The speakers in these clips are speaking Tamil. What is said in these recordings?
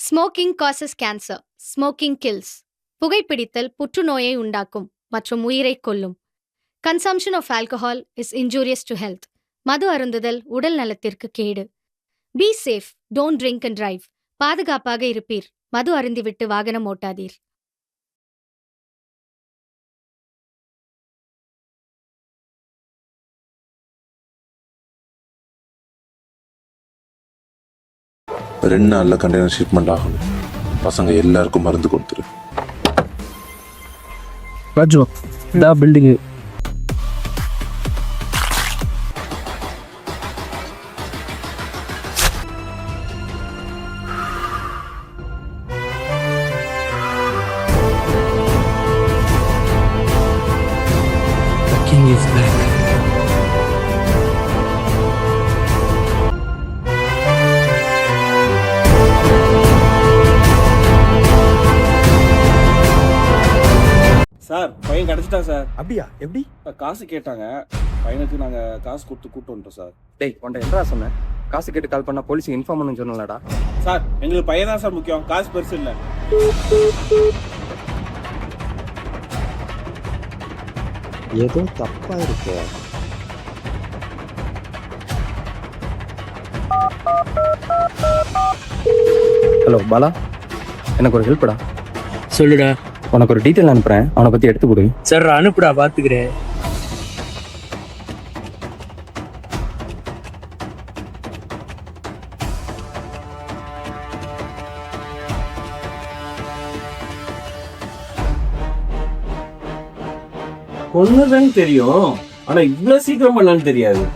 Smoking causes cancer. Smoking kills. புகைப்பிடித்தல் புற்றுநோயை உண்டாக்கும் மற்றும் உயிரைக் கொல்லும். Consumption of alcohol is injurious to health. மது அருந்துதல் உடல் நலத்திற்கு கேடு. Be safe, don't drink and drive. பாதுகாப்பாக இருப்பீர். மது அருந்திவிட்டு வாகனம் ஓட்டாதீர். ரெண்டு நாளில் கண்டெய்னர் ஷிப்மெண்ட் ஆகணும். பசங்க எல்லாருக்கும் மருந்து கொடுத்துரு. ராஜு இதா building. The king is back. Sir பையன் கிடச்சிட்டான் சார். அப்படியா? எப்படி? காசு கேட்டாங்க, பையனுக்கு நாங்கள் காசு கொடுத்து கூப்பிட்டு வந்துட்டோம் சார். டேய் உன்ட்ட என்னடா சொன்னேன்? காசு கேட்டு கால் பண்ணா போலீஸுக்கு இன்ஃபார்ம் பண்ணு சொன்னலடா. சார் எங்களுக்கு பையன் தான் சார் முக்கியம், காசு பெருசு இல்லை. ஏதோ தப்பா இருக்கு. ஹலோ பாலா, எனக்கு ஒரு ஹெல்ப்டா. சொல்லுடா. உனக்கு ஒரு டீட்டெயில் அனுப்புறேன், அவனை பத்தி எடுத்து கொடு. சார் அனுப்புடா, பாத்துக்கிறேன். ஒண்ணுதான் தெரியும், ஆனா இவ்வளவு சீக்கிரம் பண்ணான்னு தெரியாது.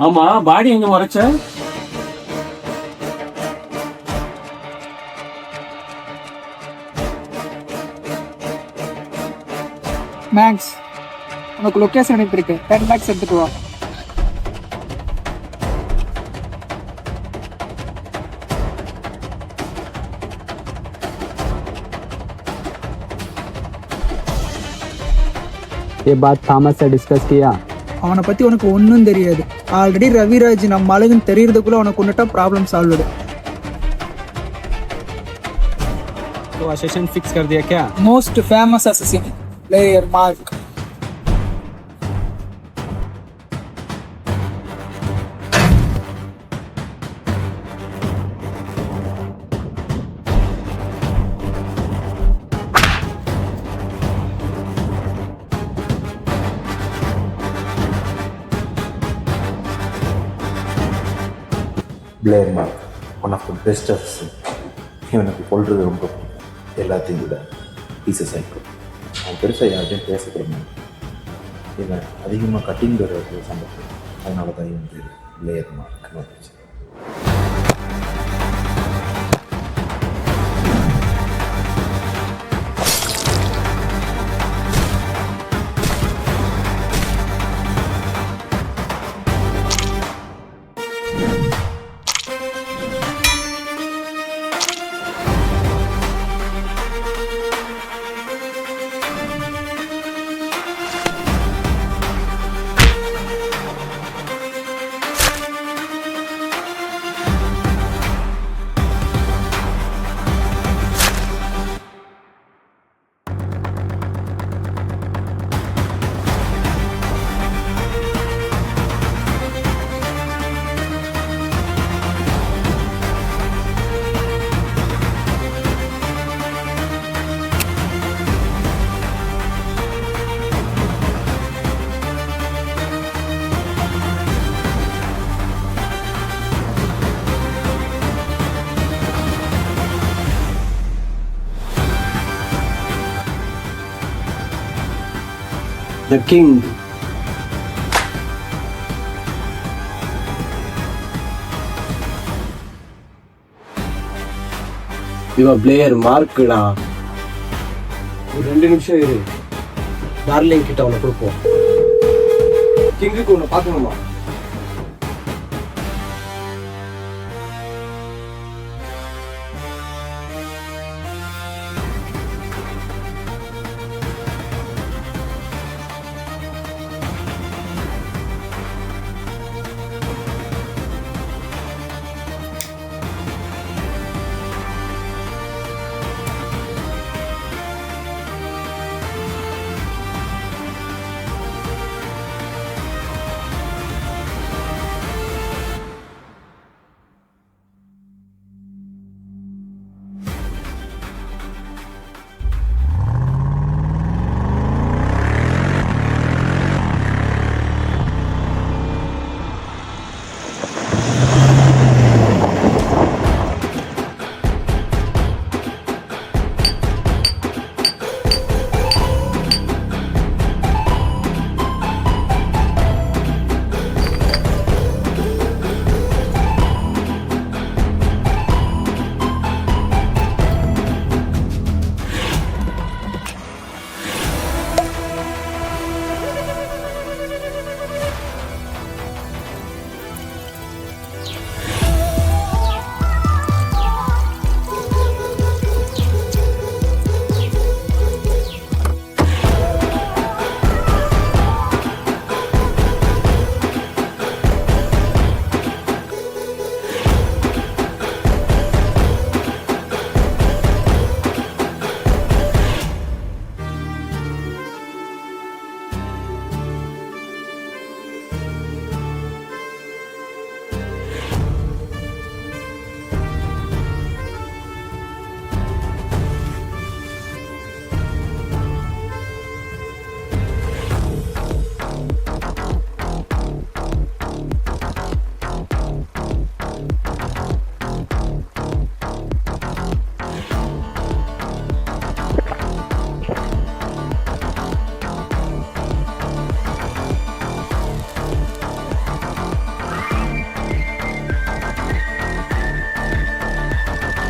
ஆமா, பாடி எங்க மறைச்ச? மேக்ஸ், உனக்கு லொக்கேஷன் அனுப்பியிருக்கு. 10 lakhs எடுத்துட்டு வா. ये बात थामस से डिस्कस किया? அவனை பத்தி உனக்கு ஒன்றும் தெரியாது. ஆல்ரெடி ரவிராஜ் நம்ம அழகுன்னு தெரியறதுக்குள்ள உனக்கு ஒன்றுட்டா ப்ராப்ளம் சால்வ்டு. तो असेशन फिक्स कर दिया क्या? Most famous assassin player Mark. Player Mark one of the best assistant. இவனுக்கு கொள்றது ரொம்ப பிடிக்கும். எல்லாத்தையும் விட பீச சைக்கோ. அவன் பெருசாக யார்ட்டையும் பேசக்கூடாது. இவன் அதிகமாக கட்டிங் பேர் சம்பவம். அதனால தான் இவன் பேர் பிளேயர் மார்க் வந்துச்சு. The king. இவன் பிளேயர் மார்க்குடா. ஒரு 2 நிமிஷம் இரு, டார்லிங் கிட்ட அவனை கொடுப்போம். கிங்குக்கு உன்னை பார்க்கணுமா?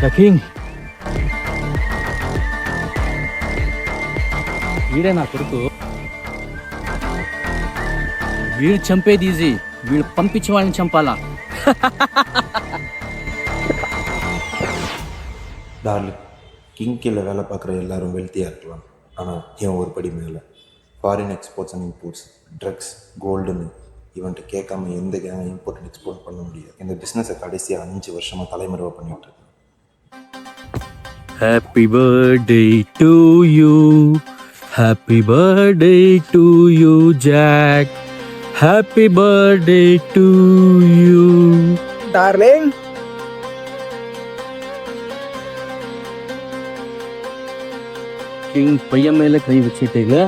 ద కింగ్ వీడే నా కొడుకు. వీడు చంపేది ఈజీ, వీడు పంపించే వాళ్ళని చంపాలా. டார்லிங், கிங் கீழே வேலை பார்க்குற எல்லாரும் வெல்த்தியாக இருக்கலாம். ஆனால் இவன் ஒரு படி மேலே. Foreign exports and imports, drugs, கோல்டுன்னு இவன்ட்டு கேட்காம எந்த கேங்கையும் இம்போர்ட் அண்ட் எக்ஸ்போர்ட் பண்ண முடியாது. இந்த பிஸ்னஸை கடைசியாக 5 வருஷமாக தலைமுறைவாக பண்ணிகிட்டு இருக்கேன். Happy birthday to you, happy birthday to you Jack, happy birthday to you. Darling, king பையன் மேல கை வச்சுட்டீங்க.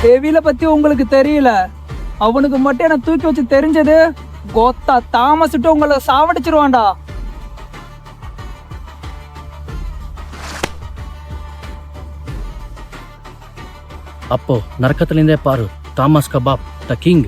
டெவில பத்தி உங்களுக்கு தெரியல, அவனுக்கு மட்டும் என்ன தூக்கி வச்சு தெரிஞ்சது கோத்தா தாமசிட்டு உங்களை சாவடிச்சிருவான்டா. அப்போ நரக்கத்திலிருந்தே பாரு, தாமஸ் கபாப் த கிங்.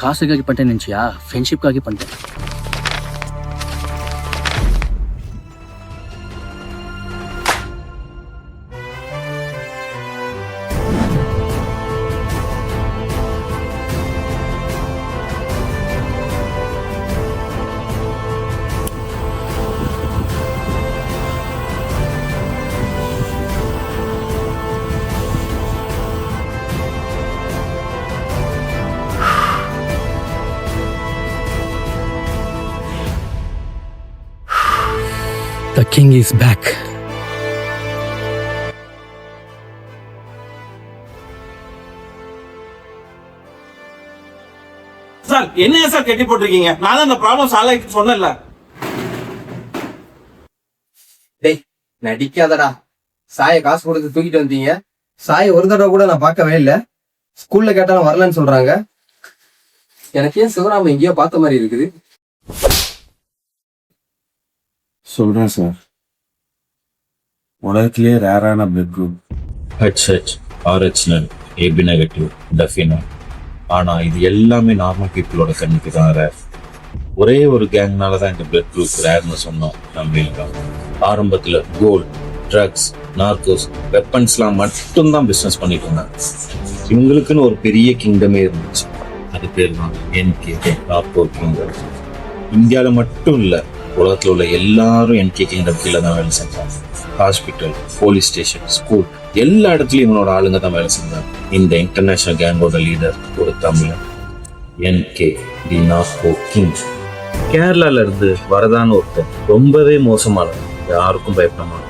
ಕಾಸಿಗಾಗಿ ಪಂಟೆ ನೆಂಚಿಯಾ, ಫ್ರೆಂಡ್ಶಿಪ್ಗಾಗಿ ಪಂಟೆ. The king is back. Sir என்ன சார் கட்டி போட்டிருக்கீங்க? நான் தான் அந்த ப்ராப்ளம் சால்வ் ஆயிட்டு சொன்னேன்ல. டேய் நடிக்காதடா. சாய காசு கொடுத்து தூக்கிட்டு வந்தீங்க. சாய ஒரு தடவை கூட நான் பார்க்கவே இல்லை. ஸ்கூல்ல கேட்டாலும் வரலன்னு சொல்றாங்க. எனக்கு ஏன் சிவராம எங்கேயோ பார்த்த மாதிரி இருக்குது. சொல்கிறேன் சார், உலகத்திலேயே ரேரான blood group. HH, RH, AB negative, டெஃபினா. ஆனால் இது எல்லாமே நார்மல் பீப்புளோட கண்ணுக்கு தான் ரேர். ஒரே ஒரு கேங்னால தான் இந்த பிளட் குரூப் ரேர்னு சொன்னோம் நம்ம. ஆரம்பத்தில் கோல்ட், ட்ரக்ஸ், நார்கோஸ், வெப்பன்ஸ்லாம் மட்டும்தான் பிஸ்னஸ் பண்ணிட்டு இருந்தாங்க. இவங்களுக்குன்னு ஒரு பெரிய கிங்டமே இருந்துச்சு. அது பேர் தான் NK நார்கோ கிங்டம். இந்தியாவில் மட்டும் இல்லை, உலகத்தில் உள்ள எல்லாரும் NK கிங்டம் கீழே தான் வேலை செஞ்சாங்க. ஹாஸ்பிட்டல், போலீஸ் ஸ்டேஷன், ஸ்கூல் எல்லா இடத்துலையும் இவனோட ஆளுங்க தான் வேலை செஞ்சாங்க. இந்த இன்டர்நேஷனல் கேங்கோட லீடர் ஒரு தமிழன், NK தி நார்கோ கிங். கேரளால இருந்து வரதான்னு ஒருத்தர் ரொம்பவே மோசமானது, யாருக்கும் பயப்படமான.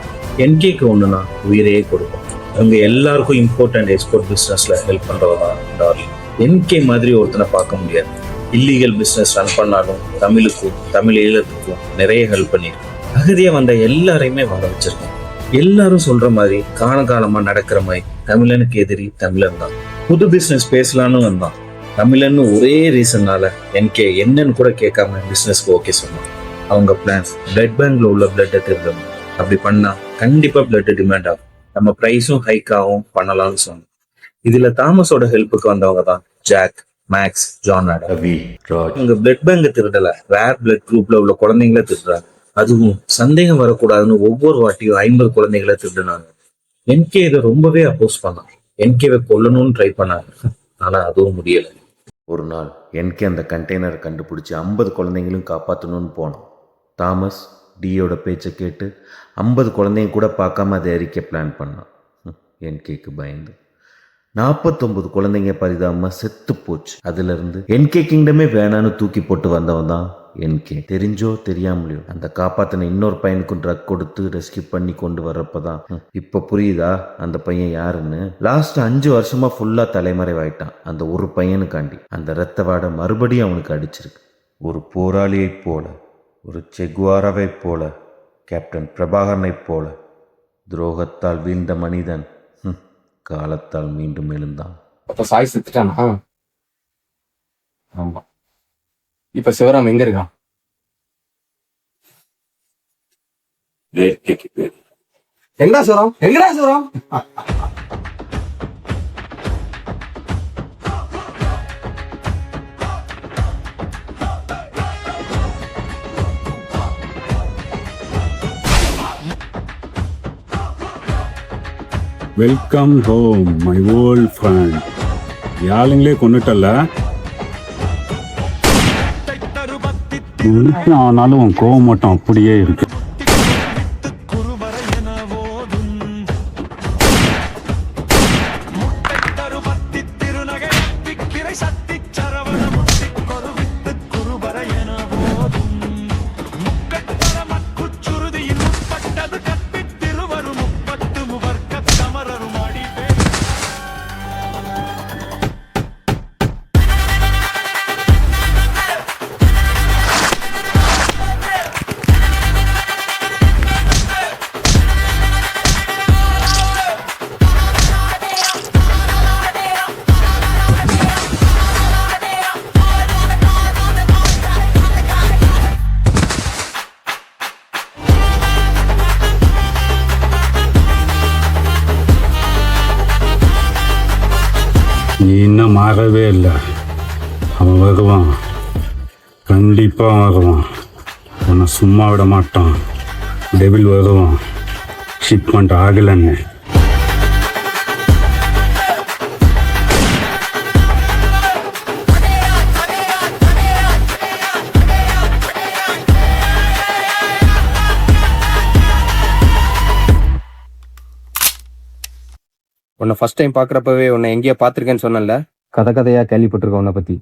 NKக்கு ஒண்ணுனா உயிரையே கொடுக்கும். அவங்க எல்லாருக்கும் இம்போர்ட் அண்ட் எக்ஸ்போர்ட் பிசினஸ்ல ஹெல்ப் பண்றவங்க டார்லிங். NK மாதிரி ஒருத்தனை பார்க்க முடியாது. இல்லீகல் பிசினஸ் ரன் பண்ணாலும் தமிழுக்கும் தமிழ் ஈழத்துக்கும் நிறைய ஹெல்ப் பண்ணிருக்கு. அகதியா வந்த எல்லாரையுமே வர வச்சிருக்கோம். எல்லாரும் சொல்ற மாதிரி காலகாலமா நடக்கிற மாதிரி தமிழனுக்கு எதிரி தமிழன் தான். புது பிசினஸ் பேசலான்னு வந்தான். தமிழன்னு ஒரே ரீசன்னால NK என்னன்னு கூட கேட்காம பிசினஸ்க்கு ஓகே சொன்னான். அவங்க பிளான் பிளட் பேங்க்ல உள்ள பிளட்டை திருடணும். அப்படி பண்ணா கண்டிப்பா பிளட் டிமாண்ட் ஆகும், நம்ம பிரைஸும் ஹைக் ஆகும், பண்ணலாம்னு சொன்னோம். இதுல தாமஸோட ஹெல்ப்புக்கு வந்தவங்க தான் Jack, Max, John Adam. Ravi, Raj. இவங்க பிளட் பேங்க் திருடல, ரேர் பிளட் குரூப்ல உள்ள குழந்தைங்கள திருடுறாங்க. அதுவும் சந்தேகம் வரக்கூடாதுன்னு ஒவ்வொரு வாட்டியும் 50 குழந்தைகளை திருடுனாங்க. NK இதை ரொம்பவே அப்போஸ் பண்ணான். NKவை கொல்லணும்னு ட்ரை பண்ணாங்க, ஆனா அதுவும் முடியல. ஒரு நாள் NK அந்த கண்டெய்னரை கண்டுபிடிச்சி 50 குழந்தைங்களும் காப்பாற்றணும்னு போனோம். தாமஸ் டியோட பேச்சை கேட்டு 50 குழந்தைங்க கூட பார்க்காம அதை எரிக்க பிளான் பண்ணான். NKக்கு பயந்து 49 குழந்தைங்க பரிதாபமாக செத்து போச்சு. அதுலேருந்து NK கிங்டமே வேணான்னு தூக்கி போட்டு வந்தவன் தான் NK. தெரிஞ்சோ தெரியாமலையோ அந்த காப்பாத்தின இன்னொரு பையனுக்கும் ட்ரக் கொடுத்து ரெஸ்கியூ பண்ணி கொண்டு வர்றப்பதான் இப்ப புரியுதா அந்த பையன் யாருன்னு. லாஸ்ட் 5 வருஷமா ஃபுல்லா தலைமறைவாயிட்டான் அந்த ஒரு பையனுக்காண்டி. அந்த ரத்த வாடை மறுபடியும் அவனுக்கு அடிச்சிருக்கு. ஒரு போராளியைப் போல, ஒரு செகுவாராவை போல, கேப்டன் பிரபாகரனைப் போல துரோகத்தால் வீழ்ந்த மனிதன் காலத்தால் மீண்டும் எழுந்தான். அப்ப சாய் செத்துட்டானா? ஆமா. இப்ப சிவராம் எங்க இருக்கான்? எங்கடா சிவராம்? எங்கடா Shivaram? Welcome home my old friend. யாளுங்களே கொண்டுட்டல்ல, ஆனாலும் உன் கோவம் மட்டும் அப்படியே இருக்கு. நீ இன்னும் மாறவே இல்லை. அவன் வருவான், கண்டிப்பாக வருவான். உன்னை சும்மா விட மாட்டான். டெவில் வருவான். ஷிப்மெண்ட் ஆகலன்னு உன்னை ஃபர்ஸ்ட் டைம் பாக்குறப்பவே உன்னை எங்கேயோ பாத்திருக்கேன்னு சொன்னல. கதையா கேள்விப்பட்டிருக்க உன்னை பத்தி.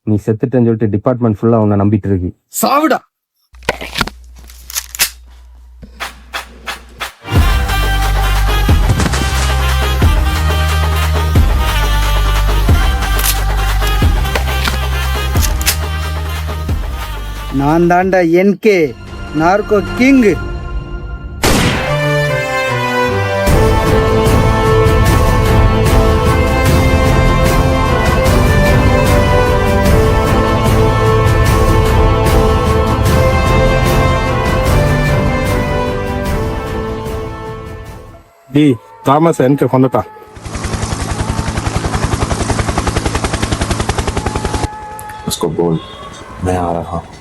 நீ செத்துட்டேன்னு சொல்லிட்டு டிபார்ட்மெண்ட் ஃபுல்லா உன்னை நம்பிட்டு இருக்கு. சாவுடா. நான் தாண்டா NK நார்கோ கிங். டி தாமஸ் என்கே கொண்டுட்டான். उसको बोल मैं आ रहा हूँ.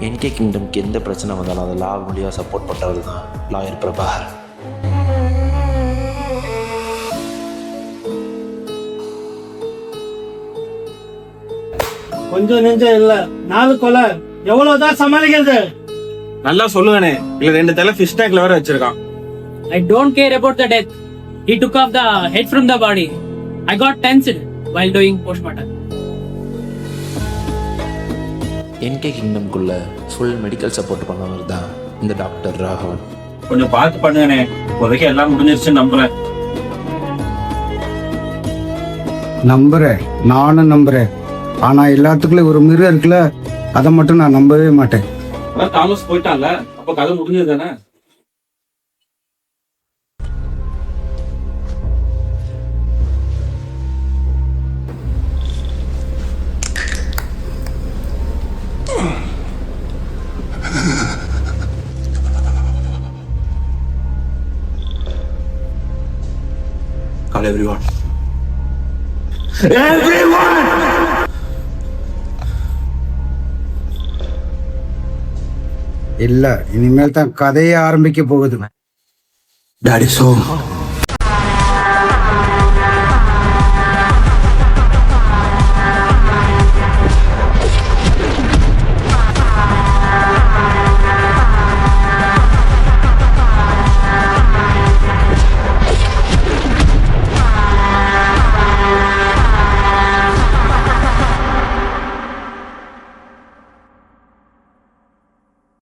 என்கே கிங்டம்க்கு எந்த பிரச்சனை வந்தாலும் அதை லா முடியாக சப்போர்ட் பண்ணுறது தான் லாயர் பிரபாகர். கொஞ்சம் நெஞ்சம் இல்ல 4 கொலை எவ்வளவுதான் சமாளிக்கிறது? நல்லா சொல்லுவேனே, இல்ல 2 தலை ஃபிஷ் டேங்க்ல வேற வச்சிருக்கான். I don't care about the death. He took off the head from the body. I got tensed while doing postmortem. NK கிங்டம்குள்ள ஃபுல் மெடிக்கல் சப்போர்ட் பண்ணவர் தான் இந்த டாக்டர் ராகவன். கொஞ்சம் பார்த்து பண்ணுங்கண்ணே, இப்போதைக்கு எல்லாம் முடிஞ்சிருச்சுன்னு நம்புறேன். நம்புறேன், நானும் நம்புறேன். ஆனா எல்லாத்துக்குள்ள ஒரு மிருகம் இருக்குல்ல, அதை மட்டும் நான் நம்பவே மாட்டேன். தாமஸ் போயிட்டான்ல, அப்ப கதை முடிஞ்சது தானே? Call everyone. இல்ல, இனிமேல் தான் கதையே ஆரம்பிக்க போகுது. Daddy's home.